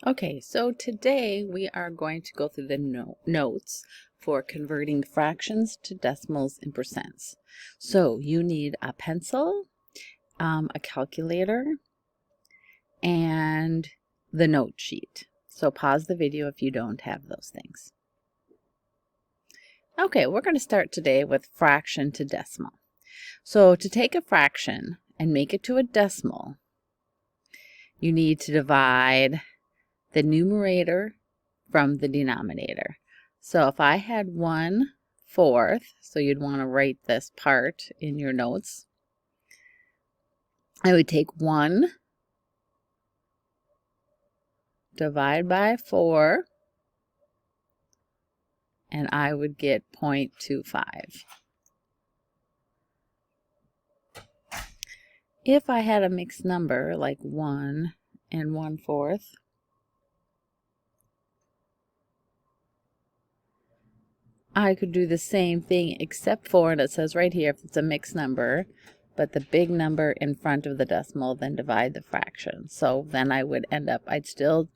Okay, so today we are going to go through the notes for converting fractions to decimals and percents. So you need a pencil, a calculator, and the note sheet. So pause the video if you don't have those things. Okay, we're going to start today with fraction to decimal. So to take a fraction and make it to a decimal, you need to divide the numerator from the denominator. So if I had 1/4, so you'd want to write this part in your notes, I would take 1 divide by 4, and I would get 0.25. If I had a mixed number like 1 and 1/4, I could do the same thing except for, and it says right here, if it's a mixed number, but the big number in front of the decimal, then divide the fraction. So then I would end up, it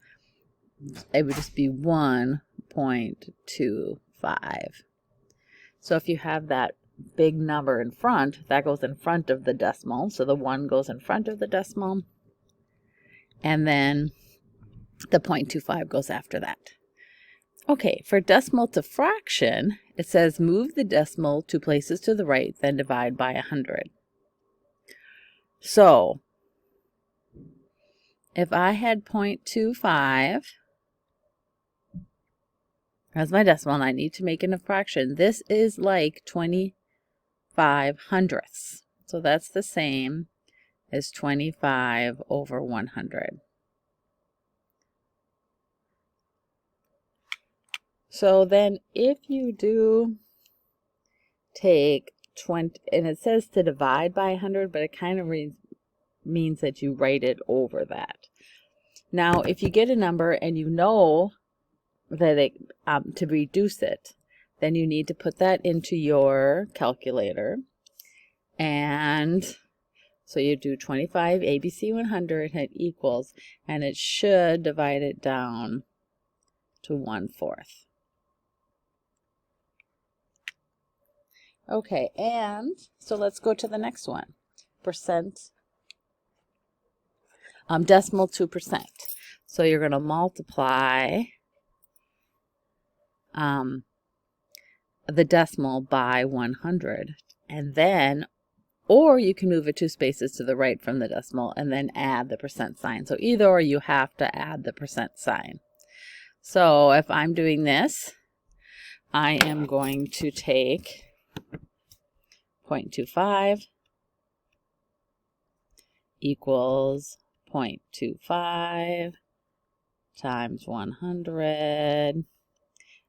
would just be 1.25. So if you have that big number in front, that goes in front of the decimal. So the 1 goes in front of the decimal, and then the 0.25 goes after that. Okay, for decimal to fraction, it says move the decimal 2 places to the right, then divide by 100. So if I had 0.25 as my decimal and I need to make it a fraction, this is like 25 hundredths. So that's the same as 25 over 100. So then if you do take 20, and it says to divide by 100, but it kind of means that you write it over that. Now, if you get a number and you know that to reduce it, then you need to put that into your calculator. And so you do 25 ABC 100, and it equals, and it should divide it down to 1/4. Okay, and so let's go to the next one. Decimal to percent. So you're going to multiply the decimal by 100, and then, or you can move it 2 spaces to the right from the decimal and then add the percent sign. So either or, you have to add the percent sign. So if I'm doing this, I am going to take 0.25 equals 0.25 times 100,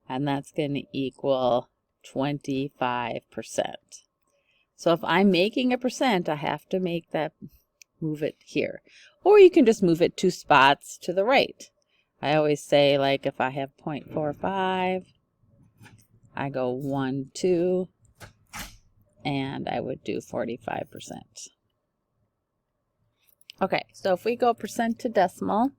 and that's going to equal 25%. So if I'm making a percent, I have to move it here. Or you can just move it 2 spots to the right. I always say, like, if I have 0.45, I go 1, 2, and I would do 45%. Okay, so if we go percent to decimal,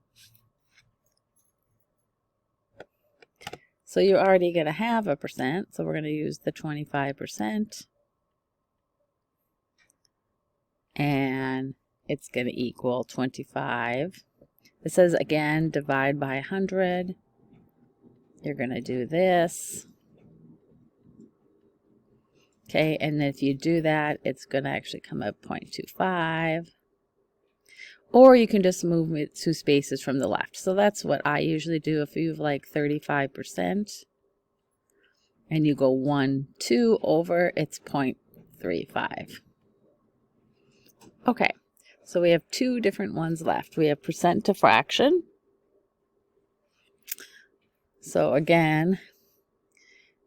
so you're already going to have a percent, so we're going to use the 25%, and it's going to equal 25. It says, again, divide by 100. You're going to do this. Okay, and if you do that, it's going to actually come up 0.25. Or you can just move it 2 spaces from the left. So that's what I usually do. If you have like 35% and you go 1, 2 over, it's 0.35. Okay, so we have 2 different ones left. We have percent to fraction. So again,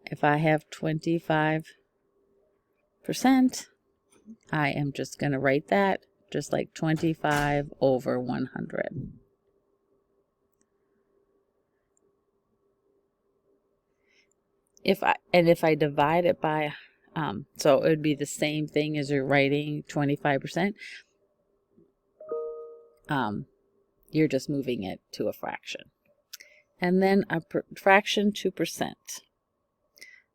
if I have 25%, I am just going to write that just like 25 over 100. If I divide it by, so it would be the same thing as you're writing 25%. You're just moving it to a fraction. And then a fraction to percent.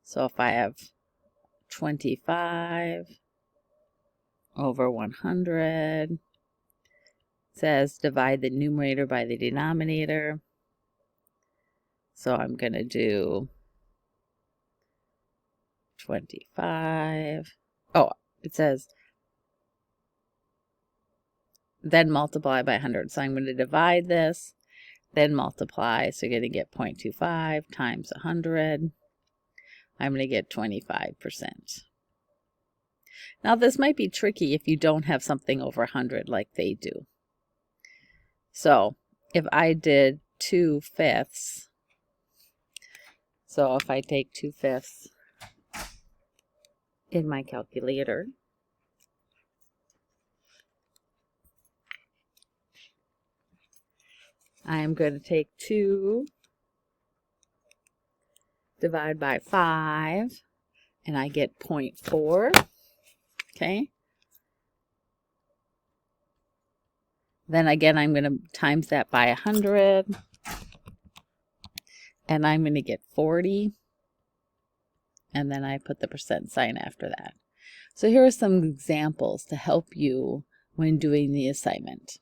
So if I have 25 over 100, it says divide the numerator by the denominator. So I'm going to do 25. Oh, it says then multiply by 100. So I'm going to divide this, then multiply. So you're going to get 0.25 times 100. I'm going to get 25%. Now this might be tricky if you don't have something over 100 like they do. So if I did 2/5, so if I take 2/5 in my calculator, I am going to take 2 divide by 5, and I get 0.4. Okay. Then again, I'm going to times that by 100, and I'm going to get 40. And then I put the percent sign after that. So here are some examples to help you when doing the assignment.